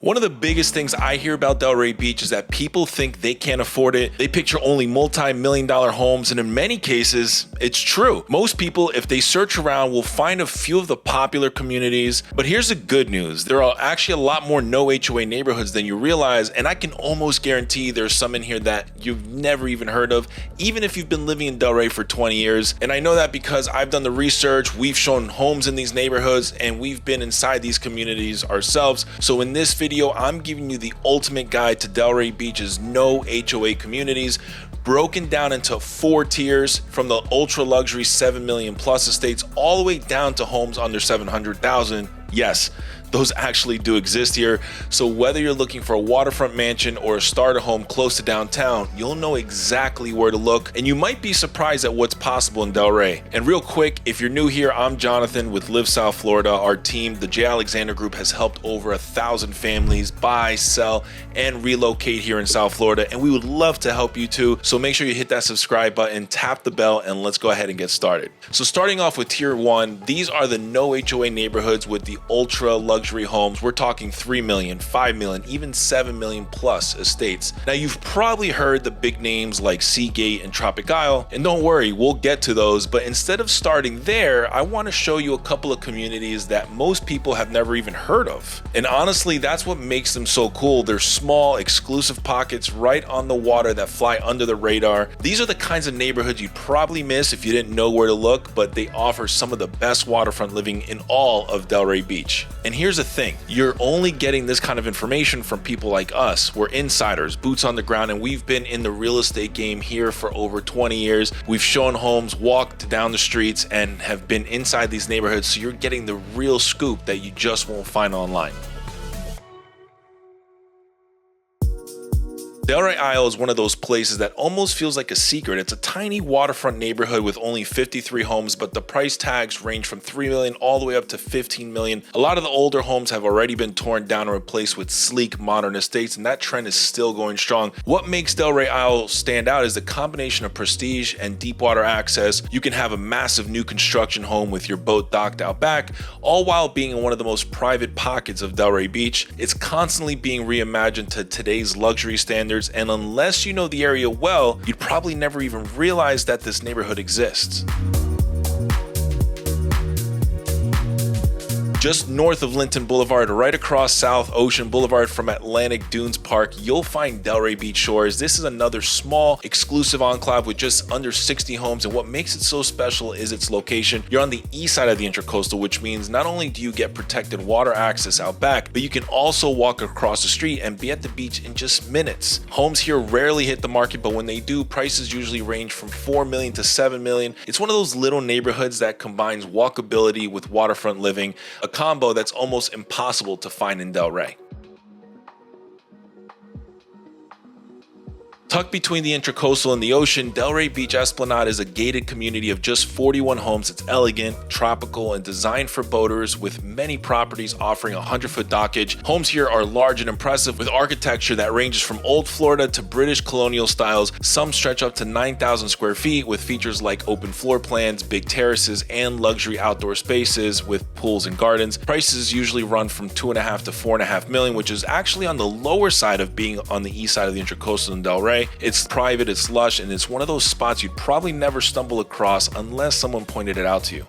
One of the biggest things I hear about Delray Beach is that people think they can't afford it. They picture only multi-million-dollar homes, and in many cases, it's true. Most people, if they search around, will find a few of the popular communities. But here's the good news. There are actually a lot more no HOA neighborhoods than you realize, and I can almost guarantee there's some in here that you've never even heard of, even if you've been living in Delray for 20 years. And I know that because I've done the research, we've shown homes in these neighborhoods, and we've been inside these communities ourselves. So in this video, I'm giving you the ultimate guide to Delray Beach's no HOA communities, broken down into 4 tiers, from the ultra luxury 7 million plus estates all the way down to homes under 700,000. Yes, those actually do exist here. So whether you're looking for a waterfront mansion or a starter home close to downtown, you'll know exactly where to look, and you might be surprised at what's possible in Delray. And real quick, if you're new here, I'm Jonathan with Live South Florida. Our team, the J. Alexander Group, has helped over 1,000 families buy, sell, and relocate here in South Florida, and we would love to help you too. So make sure you hit that subscribe button, tap the bell, and let's go ahead and get started. So starting off with tier 1, these are the no HOA neighborhoods with the ultra luxury homes. We're talking 3 million, 5 million, even 7 million plus estates. Now, you've probably heard the big names like Seagate and Tropic Isle, and don't worry, we'll get to those. But instead of starting there, I want to show you a couple of communities that most people have never even heard of. And honestly, that's what makes them so cool. They're small, exclusive pockets right on the water that fly under the radar. These are the kinds of neighborhoods you'd probably miss if you didn't know where to look, but they offer some of the best waterfront living in all of Delray Beach. And here's the thing, you're only getting this kind of information from people like us. We're insiders, boots on the ground, and we've been in the real estate game here for over 20 years. We've shown homes, walked down the streets, and have been inside these neighborhoods, so you're getting the real scoop that you just won't find online. Delray Isle is one of those places that almost feels like a secret. It's a tiny waterfront neighborhood with only 53 homes, but the price tags range from 3 million all the way up to 15 million. A lot of the older homes have already been torn down and replaced with sleek, modern estates, and that trend is still going strong. What makes Delray Isle stand out is the combination of prestige and deep water access. You can have a massive new construction home with your boat docked out back, all while being in one of the most private pockets of Delray Beach. It's constantly being reimagined to today's luxury standards, and unless you know the area well, you'd probably never even realize that this neighborhood exists. Just north of Linton Boulevard, right across South Ocean Boulevard from Atlantic Dunes Park, you'll find Delray Beach Shores. This is another small, exclusive enclave with just under 60 homes, and what makes it so special is its location. You're on the east side of the Intracoastal, which means not only do you get protected water access out back, but you can also walk across the street and be at the beach in just minutes. Homes here rarely hit the market, but when they do, prices usually range from 4 million to 7 million. It's one of those little neighborhoods that combines walkability with waterfront living, a combo that's almost impossible to find in Delray. Tucked between the Intracoastal and the ocean, Delray Beach Esplanade is a gated community of just 41 homes. It's elegant, tropical, and designed for boaters, with many properties offering a 100-foot dockage. Homes here are large and impressive, with architecture that ranges from old Florida to British colonial styles. Some stretch up to 9,000 square feet, with features like open floor plans, big terraces, and luxury outdoor spaces with pools and gardens. Prices usually run from 2.5 to 4.5 million, which is actually on the lower side of being on the east side of the Intracoastal in Delray. It's private, it's lush, and it's one of those spots you'd probably never stumble across unless someone pointed it out to you.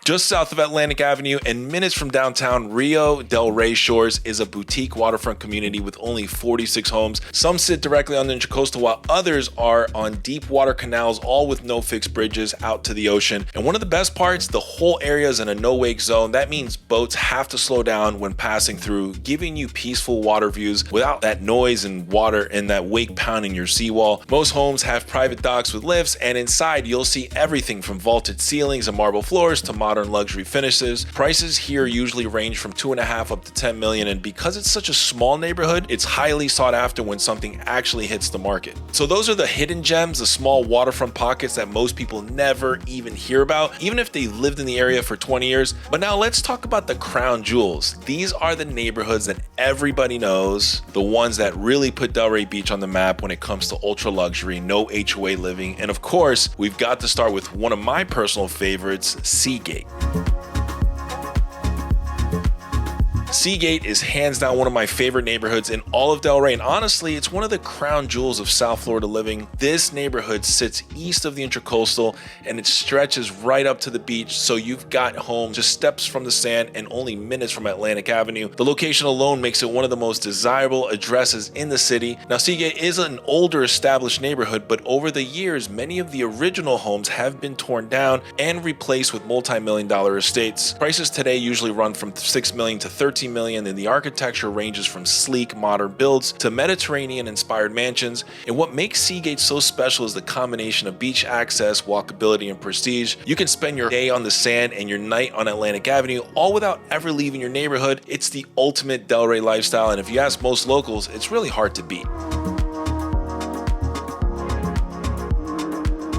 Just south of Atlantic Avenue and minutes from downtown, Rio Delray Shores is a boutique waterfront community with only 46 homes. Some sit directly on the Intracoastal, while others are on deep water canals, all with no fixed bridges out to the ocean. And one of the best parts, the whole area is in a no-wake zone. That means boats have to slow down when passing through, giving you peaceful water views without that noise and water and that wake pounding your seawall. Most homes have private docks with lifts, and inside you'll see everything from vaulted ceilings and marble floors to modern luxury finishes. Prices here usually range from 2.5 up to 10 million, and because it's such a small neighborhood, it's highly sought after when something actually hits the market. So those are the hidden gems, the small waterfront pockets that most people never even hear about, even if they lived in the area for 20 years. But now let's talk about the crown jewels. These are the neighborhoods that everybody knows, the ones that really put Delray Beach on the map when it comes to ultra luxury, no HOA living. And of course, we've got to start with one of my personal favorites, Seagate. Seagate is hands down one of my favorite neighborhoods in all of Delray, and honestly, it's one of the crown jewels of South Florida living. This neighborhood sits east of the Intracoastal and it stretches right up to the beach, so you've got homes just steps from the sand and only minutes from Atlantic Avenue. The location alone makes it one of the most desirable addresses in the city. Now, Seagate is an older established neighborhood, but over the years, many of the original homes have been torn down and replaced with multi-million-dollar estates. Prices today usually run from $6 million to $13 million, and the architecture ranges from sleek, modern builds to Mediterranean-inspired mansions. And what makes Seagate so special is the combination of beach access, walkability, and prestige. You can spend your day on the sand and your night on Atlantic Avenue, all without ever leaving your neighborhood. It's the ultimate Delray lifestyle, and if you ask most locals, it's really hard to beat.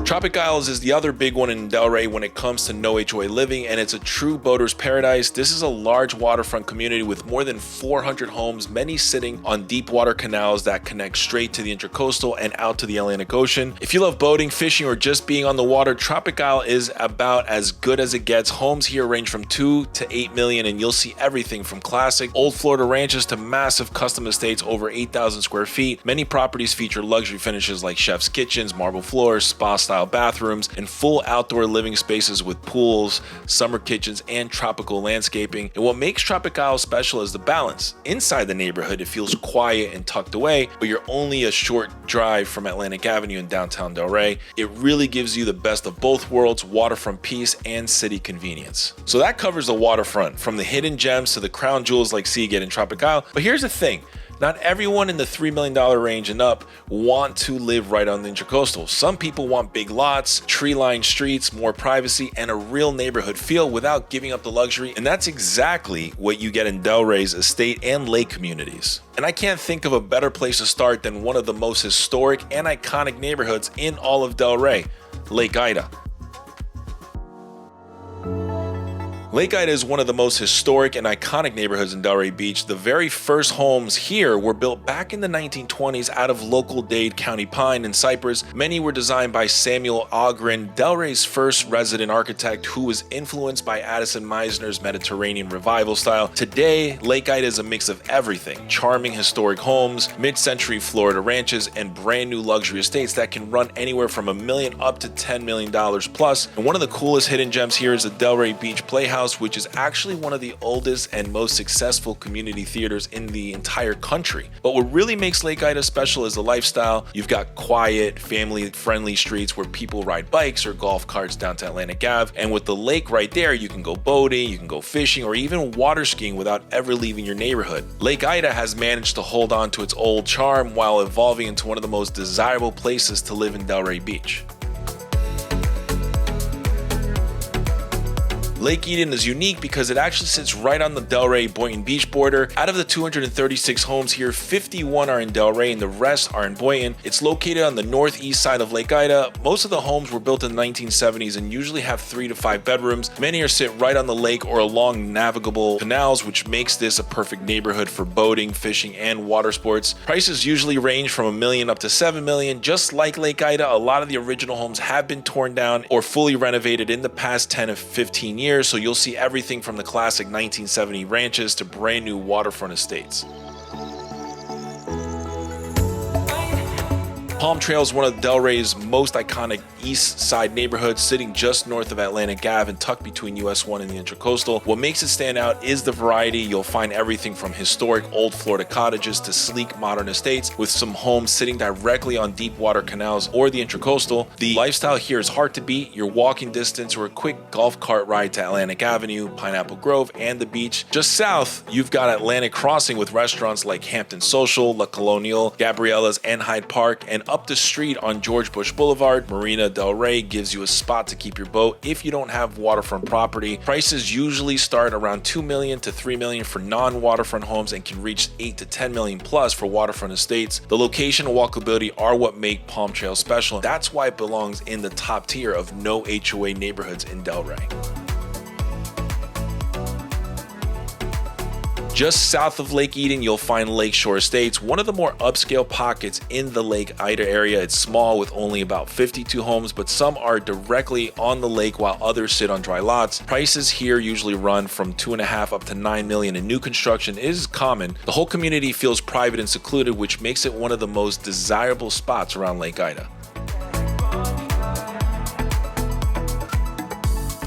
Tropic Isle is the other big one in Delray when it comes to no HOA living, and it's a true boater's paradise. This is a large waterfront community with more than 400 homes, many sitting on deep water canals that connect straight to the Intracoastal and out to the Atlantic Ocean. If you love boating, fishing, or just being on the water, Tropic Isle is about as good as it gets. Homes here range from 2 to 8 million, and you'll see everything from classic old Florida ranches to massive custom estates over 8,000 square feet. Many properties feature luxury finishes like chef's kitchens, marble floors, spa-style bathrooms, and full outdoor living spaces with pools, summer kitchens, and tropical landscaping. And what makes Tropic Isle special is the balance. Inside the neighborhood, it feels quiet and tucked away, but you're only a short drive from Atlantic Avenue in downtown Delray. It really gives you the best of both worlds, waterfront peace and city convenience. So that covers the waterfront, from the hidden gems to the crown jewels like Seagate and Tropic Isle. But here's the thing. Not everyone in the $3 million range and up want to live right on the Intracoastal. Some people want big lots, tree-lined streets, more privacy, and a real neighborhood feel without giving up the luxury. And that's exactly what you get in Delray's estate and lake communities. And I can't think of a better place to start than one of the most historic and iconic neighborhoods in all of Delray, Lake Ida. Lake Ida is one of the most historic and iconic neighborhoods in Delray Beach. The very first homes here were built back in the 1920s out of local Dade County pine and cypress. Many were designed by Samuel Ogren, Delray's first resident architect, who was influenced by Addison Meisner's Mediterranean revival style. Today, Lake Ida is a mix of everything: charming historic homes, mid-century Florida ranches, and brand new luxury estates that can run anywhere from $1 million up to $10 million plus. And one of the coolest hidden gems here is the Delray Beach Playhouse, which is actually one of the oldest and most successful community theaters in the entire country. But what really makes Lake Ida special is the lifestyle. You've got quiet, family-friendly streets where people ride bikes or golf carts down to Atlantic Ave. And with the lake right there, you can go boating, you can go fishing, or even water skiing without ever leaving your neighborhood. Lake Ida has managed to hold on to its old charm while evolving into one of the most desirable places to live in Delray Beach. Lake Eden is unique because it actually sits right on the Delray-Boynton Beach border. Out of the 236 homes here, 51 are in Delray and the rest are in Boynton. It's located on the northeast side of Lake Ida. Most of the homes were built in the 1970s and usually have 3 to 5 bedrooms. Many are sit right on the lake or along navigable canals, which makes this a perfect neighborhood for boating, fishing, and water sports. Prices usually range from $1 million up to $7 million. Just like Lake Ida, a lot of the original homes have been torn down or fully renovated in the past 10 to 15 years. So you'll see everything from the classic 1970 ranches to brand new waterfront estates. Palm Trail is one of Delray's most iconic east side neighborhoods, sitting just north of Atlantic Ave and tucked between US 1 and the Intracoastal. What makes it stand out is the variety. You'll find everything from historic old Florida cottages to sleek modern estates, with some homes sitting directly on deep water canals or the Intracoastal. The lifestyle here is hard to beat. Your walking distance or a quick golf cart ride to Atlantic Avenue, Pineapple Grove, and the beach. Just south, you've got Atlantic Crossing with restaurants like Hampton Social, La Colonial, Gabriella's, and Hyde Park. And up the street on George Bush Boulevard, Marina Delray gives you a spot to keep your boat if you don't have waterfront property. Prices usually start around $2 million to $3 million for non-waterfront homes and can reach $8 to $10 million plus for waterfront estates. The location and walkability are what make Palm Trail special. That's why it belongs in the top tier of no HOA neighborhoods in Delray. Just south of Lake Eden, you'll find Lakeshore Estates, one of the more upscale pockets in the Lake Ida area. It's small with only about 52 homes, but some are directly on the lake while others sit on dry lots. Prices here usually run from 2.5 up to 9 million, and new construction is common. The whole community feels private and secluded, which makes it one of the most desirable spots around Lake Ida.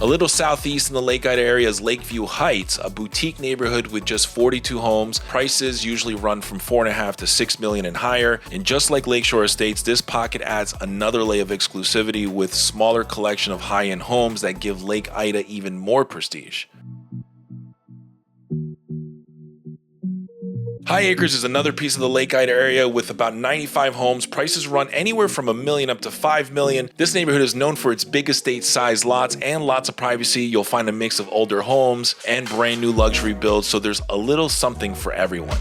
A little southeast in the Lake Ida area is Lakeview Heights, a boutique neighborhood with just 42 homes. Prices usually run from 4.5 to 6 million and higher. And just like Lakeshore Estates, this pocket adds another layer of exclusivity with smaller collection of high-end homes that give Lake Ida even more prestige. High Acres is another piece of the Lake Ida area with about 95 homes. Prices run anywhere from $1 million up to $5 million. This neighborhood is known for its big estate size lots and lots of privacy. You'll find a mix of older homes and brand new luxury builds, so there's a little something for everyone.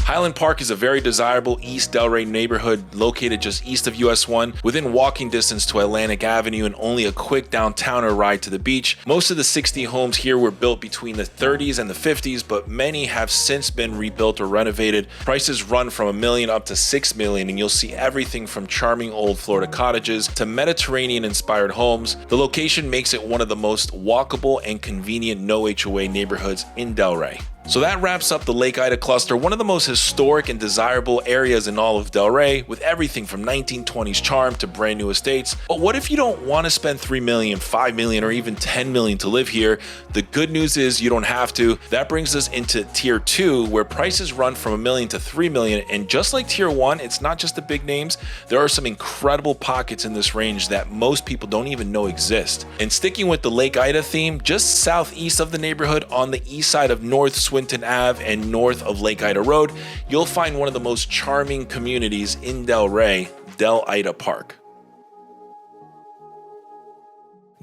Highland Park is a very desirable East Delray neighborhood located just east of US 1, within walking distance to Atlantic Avenue and only a quick downtowner ride to the beach. Most of the 60 homes here were built between the 30s and the 50s, but many have since been rebuilt or renovated. Prices run from $1 million up to $6 million, and you'll see everything from charming old Florida cottages to Mediterranean-inspired homes. The location makes it one of the most walkable and convenient no HOA neighborhoods in Delray. So that wraps up the Lake Ida cluster, one of the most historic and desirable areas in all of Delray, with everything from 1920s charm to brand new estates. But what if you don't want to spend $3 million, $5 million, or even $10 million to live here? The good news is you don't have to. That brings us into Tier 2, where prices run from $1 million to $3 million. And just like Tier 1, it's not just the big names. There are some incredible pockets in this range that most people don't even know exist. And sticking with the Lake Ida theme, just southeast of the neighborhood on the east side of North Swinton Ave and north of Lake Ida Road, you'll find one of the most charming communities in Delray, Del Ida Park.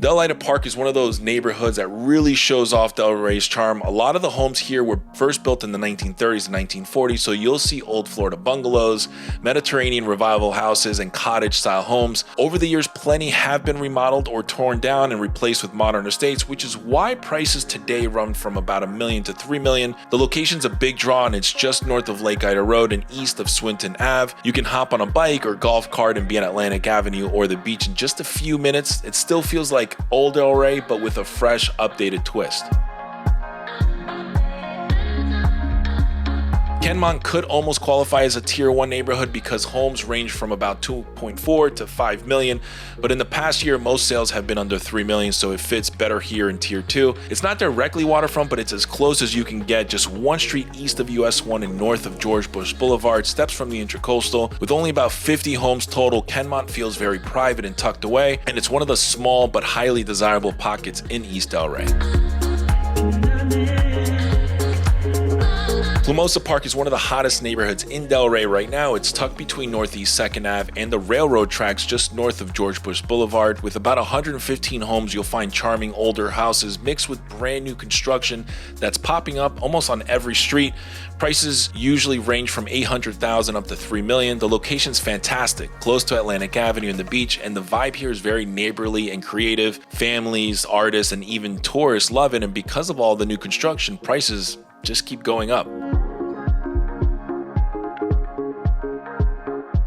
Del Ida Park is one of those neighborhoods that really shows off Delray's charm. A lot of the homes here were first built in the 1930s and 1940s, so you'll see old Florida bungalows, Mediterranean revival houses, and cottage-style homes. Over the years, plenty have been remodeled or torn down and replaced with modern estates, which is why prices today run from about $1 million to $3 million. The location's a big draw, and it's just north of Lake Ida Road and east of Swinton Ave. You can hop on a bike or golf cart and be on Atlantic Avenue or the beach in just a few minutes. It still feels like old Delray, but with a fresh, updated twist. Kenmont could almost qualify as a Tier 1 neighborhood because homes range from about 2.4 to 5 million, but in the past year, most sales have been under 3 million, so it fits better here in Tier 2. It's not directly waterfront, but it's as close as you can get, just one street east of US 1 and north of George Bush Boulevard, steps from the Intracoastal. With only about 50 homes total, Kenmont feels very private and tucked away, and it's one of the small but highly desirable pockets in East Delray. Plumosa Park is one of the hottest neighborhoods in Delray right now. It's tucked between Northeast 2nd Ave and the railroad tracks just north of George Bush Boulevard. With about 115 homes, you'll find charming older houses mixed with brand new construction that's popping up almost on every street. Prices usually range from $800,000 up to $3 million. The location's fantastic, close to Atlantic Avenue and the beach, and the vibe here is very neighborly and creative. Families, artists, and even tourists love it, and because of all the new construction, prices just keep going up.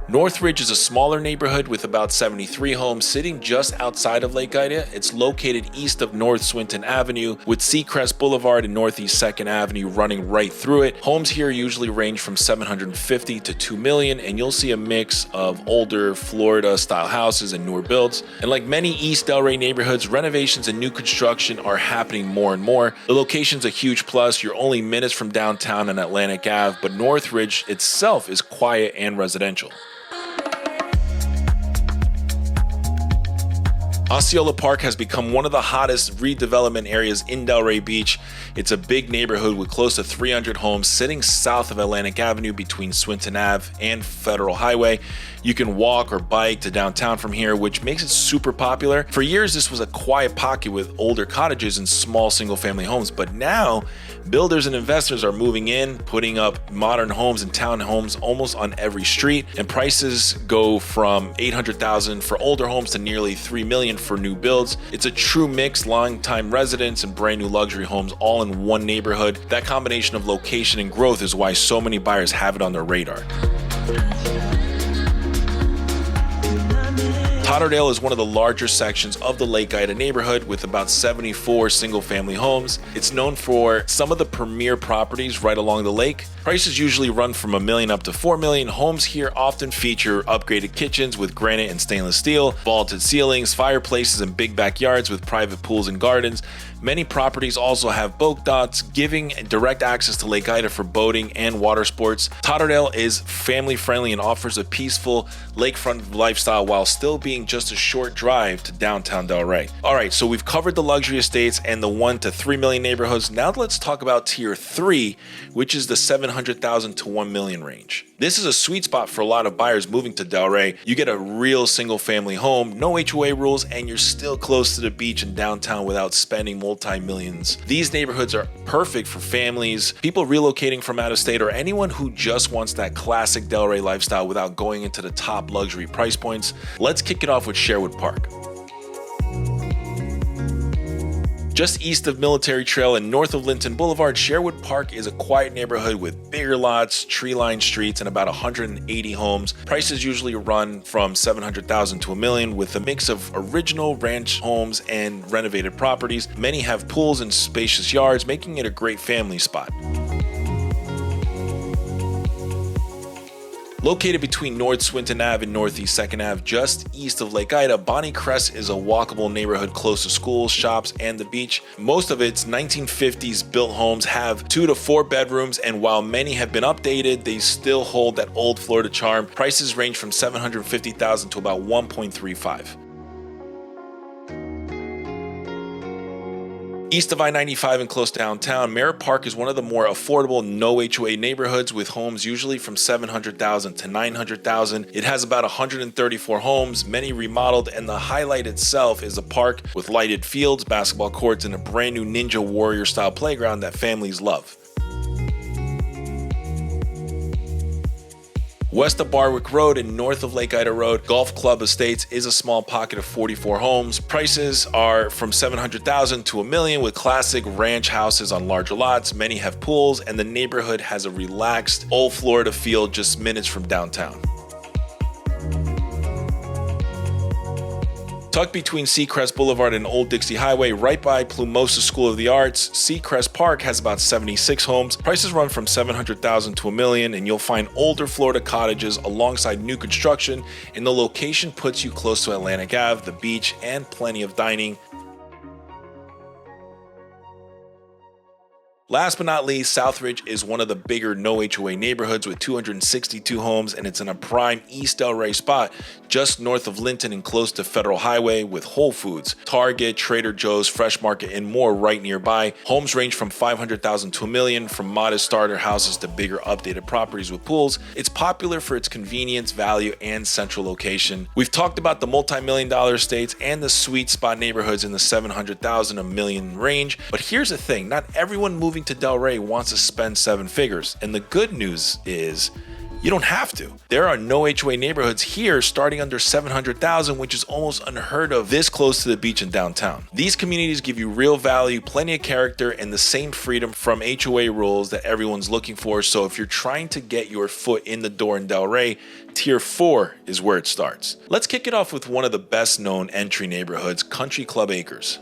Northridge is a smaller neighborhood with about 73 homes sitting just outside of Lake Ida. It's located east of North Swinton Avenue with Seacrest Boulevard and Northeast 2nd Avenue running right through it. Homes here usually range from $750,000 to $2 million, and you'll see a mix of older Florida style houses and newer builds. And like many East Delray neighborhoods, renovations and new construction are happening more and more. The location's a huge plus. You're only minutes from downtown and Atlantic Ave, but Northridge itself is quiet and residential. Osceola Park has become one of the hottest redevelopment areas in Delray Beach. It's a big neighborhood with close to 300 homes sitting south of Atlantic Avenue between Swinton Ave and Federal Highway. You can walk or bike to downtown from here, which makes it super popular. For years, this was a quiet pocket with older cottages and small single-family homes, but now builders and investors are moving in, putting up modern homes and townhomes almost on every street, and prices go from $800,000 for older homes to nearly $3 million million for new builds. It's a true mix, long-time residents and brand new luxury homes all in one neighborhood. That combination of location and growth is why so many buyers have it on their radar. Totterdale is one of the larger sections of the Lake Ida neighborhood with about 74 single-family homes. It's known for some of the premier properties right along the lake. Prices usually run from $1 million up to $4 million. Homes here often feature upgraded kitchens with granite and stainless steel, vaulted ceilings, fireplaces, and big backyards with private pools and gardens. Many properties also have boat docks, giving direct access to Lake Ida for boating and water sports. Totterdale is family-friendly and offers a peaceful lakefront lifestyle while still being just a short drive to downtown Delray. All right, so we've covered the luxury estates and the 1 to 3 million neighborhoods. Now let's talk about tier 3, which is the 700,000 to 1 million range. This is a sweet spot for a lot of buyers moving to Delray. You get a real single-family home, no HOA rules, and you're still close to the beach and downtown without spending multi-millions. These neighborhoods are perfect for families, people relocating from out of state, or anyone who just wants that classic Delray lifestyle without going into the top luxury price points. Let's kick it off with Sherwood Park. Just east of Military Trail and north of Linton Boulevard, Sherwood Park is a quiet neighborhood with bigger lots, tree-lined streets, and about 180 homes. Prices usually run from $700,000 to $1 million, with a mix of original ranch homes and renovated properties. Many have pools and spacious yards, making it a great family spot. Located between North Swinton Ave and Northeast 2nd Ave, just east of Lake Ida, Bonnie Crest is a walkable neighborhood close to schools, shops, and the beach. Most of its 1950s built homes have 2 to 4 bedrooms, and while many have been updated, they still hold that old Florida charm. Prices range from $750,000 to about $1.35. East of I-95 and close to downtown, Merritt Park is one of the more affordable no HOA neighborhoods with homes usually from $700,000 to $900,000. It has about 134 homes, many remodeled, and the highlight itself is a park with lighted fields, basketball courts, and a brand new Ninja Warrior style playground that families love. West of Barwick Road and north of Lake Ida Road, Golf Club Estates is a small pocket of 44 homes. Prices are from $700,000 to $1 million with classic ranch houses on larger lots. Many have pools, and the neighborhood has a relaxed, old Florida feel just minutes from downtown. Tucked between Seacrest Boulevard and Old Dixie Highway, right by Plumosa School of the Arts, Seacrest Park has about 76 homes. Prices run from $700,000 to $1 million, and you'll find older Florida cottages alongside new construction, and the location puts you close to Atlantic Ave, the beach, and plenty of dining. Last but not least, Southridge is one of the bigger no HOA neighborhoods with 262 homes, and it's in a prime East Delray spot just north of Linton and close to Federal Highway with Whole Foods, Target, Trader Joe's, Fresh Market, and more right nearby. Homes range from $500,000 to $1 million, from modest starter houses to bigger updated properties with pools. It's popular for its convenience, value, and central location. We've talked about the multi-million-dollar estates and the sweet spot neighborhoods in the $700,000 to $1 million range, but here's the thing, not everyone moving to Delray wants to spend 7 figures, and the good news is you don't have to. There are no HOA neighborhoods here starting under $700,000, which is almost unheard of this close to the beach and downtown. These communities give you real value, plenty of character, and the same freedom from HOA rules that everyone's looking for. So if you're trying to get your foot in the door in Delray, Tier 4 is where it starts. Let's kick it off with one of the best known entry neighborhoods, Country Club Acres.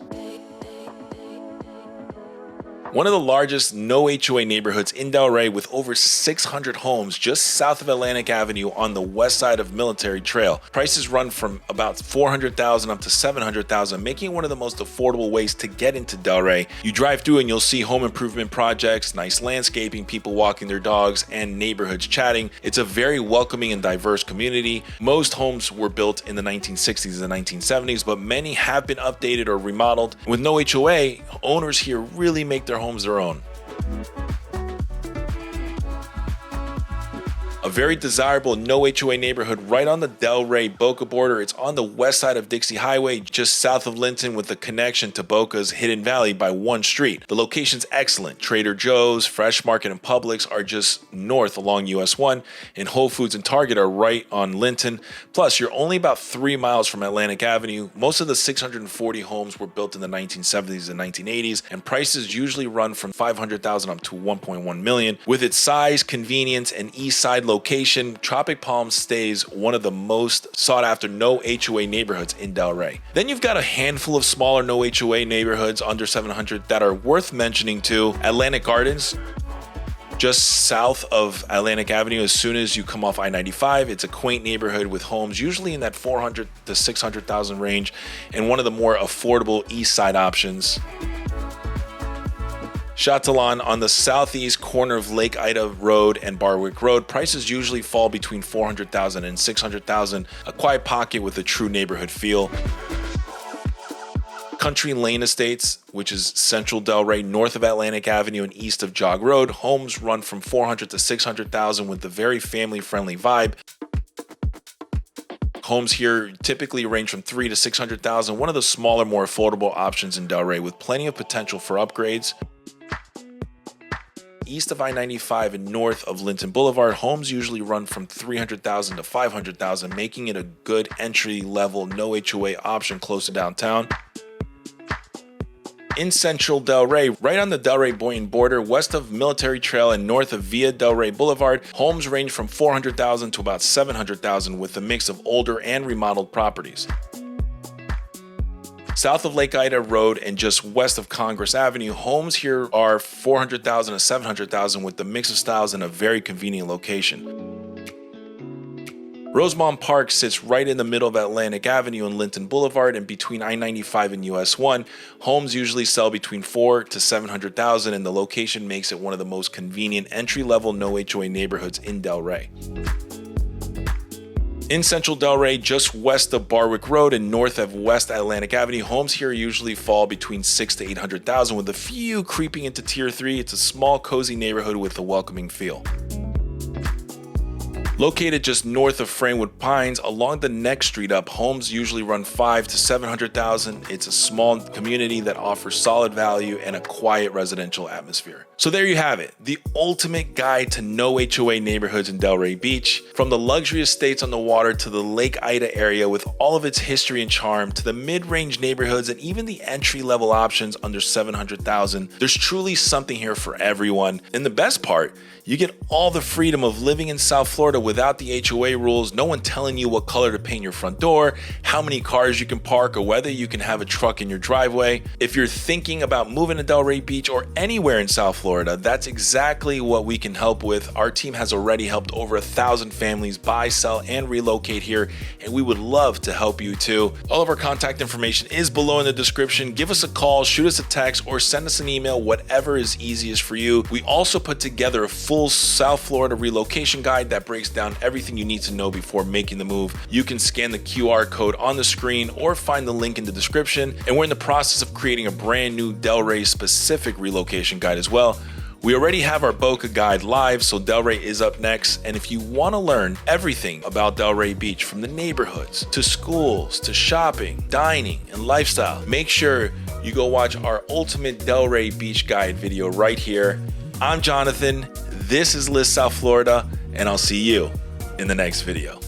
One of the largest no HOA neighborhoods in Delray with over 600 homes just south of Atlantic Avenue on the west side of Military Trail. Prices run from about $400,000 up to $700,000, making it one of the most affordable ways to get into Delray. You drive through and you'll see home improvement projects, nice landscaping, people walking their dogs, and neighborhoods chatting. It's a very welcoming and diverse community. Most homes were built in the 1960s and 1970s, but many have been updated or remodeled. With no HOA, owners here really make their homes their own. A very desirable no HOA neighborhood right on the Delray Boca border. It's on the west side of Dixie Highway, just south of Linton, with the connection to Boca's Hidden Valley by one street. The location's excellent. Trader Joe's, Fresh Market, and Publix are just north along US 1, and Whole Foods and Target are right on Linton. Plus, you're only about 3 miles from Atlantic Avenue. Most of the 640 homes were built in the 1970s and 1980s, and prices usually run from $500,000 up to $1.1 million. With its size, convenience, and east side location, Tropic Palm stays one of the most sought after no HOA neighborhoods in Delray. Then you've got a handful of smaller no HOA neighborhoods under 700 that are worth mentioning too. Atlantic Gardens, just south of Atlantic Avenue as soon as you come off I-95. It's a quaint neighborhood with homes usually in that 400 to 600,000 range, and one of the more affordable east side options. Chatelon on the southeast corner of Lake Ida Road and Barwick Road. Prices usually fall between $400,000 and $600,000, a quiet pocket with a true neighborhood feel. Country Lane Estates, which is central Delray, north of Atlantic Avenue and east of Jog Road. Homes run from $400,000 to $600,000 with a very family-friendly vibe. Homes here typically range from $300,000 to $600,000, one of the smaller, more affordable options in Delray with plenty of potential for upgrades. East of I-95 and north of Linton Boulevard, homes usually run from $300,000 to $500,000, making it a good entry-level no HOA option close to downtown. In central Delray, right on the Delray-Boynton border, west of Military Trail and north of Via Delray Boulevard, homes range from $400,000 to about $700,000 with a mix of older and remodeled properties. South of Lake Ida Road and just west of Congress Avenue, homes here are $400,000 to $700,000 with the mix of styles in a very convenient location. Rosemont Park sits right in the middle of Atlantic Avenue and Linton Boulevard, and between I-95 and US 1, homes usually sell between $400,000 to $700,000, and the location makes it one of the most convenient entry-level no HOA neighborhoods in Delray. In central Delray, just west of Barwick Road and north of West Atlantic Avenue, homes here usually fall between $600,000 to $800,000, with a few creeping into Tier 3. It's a small, cozy neighborhood with a welcoming feel. Located just north of Framewood Pines, along the next street up, homes usually run $500,000 to $700,000. It's a small community that offers solid value and a quiet residential atmosphere. So there you have it, the ultimate guide to no HOA neighborhoods in Delray Beach. From the luxury estates on the water to the Lake Ida area with all of its history and charm, to the mid-range neighborhoods and even the entry-level options under $700,000, there's truly something here for everyone. And the best part, you get all the freedom of living in South Florida without the HOA rules, no one telling you what color to paint your front door, how many cars you can park, or whether you can have a truck in your driveway. If you're thinking about moving to Delray Beach or anywhere in South Florida, that's exactly what we can help with. Our team has already helped over 1,000 families buy, sell, and relocate here, and we would love to help you too. All of our contact information is below in the description. Give us a call, shoot us a text, or send us an email, whatever is easiest for you. We also put together a full South Florida relocation guide that breaks down everything you need to know before making the move. You can scan the QR code on the screen or find the link in the description. And we're in the process of creating a brand new Delray specific relocation guide as well. We already have our Boca guide live, so Delray is up next. And if you want to learn everything about Delray Beach, from the neighborhoods to schools to shopping, dining, and lifestyle, make sure you go watch our ultimate Delray Beach guide video right here. I'm Jonathan. This is List South Florida, and I'll see you in the next video.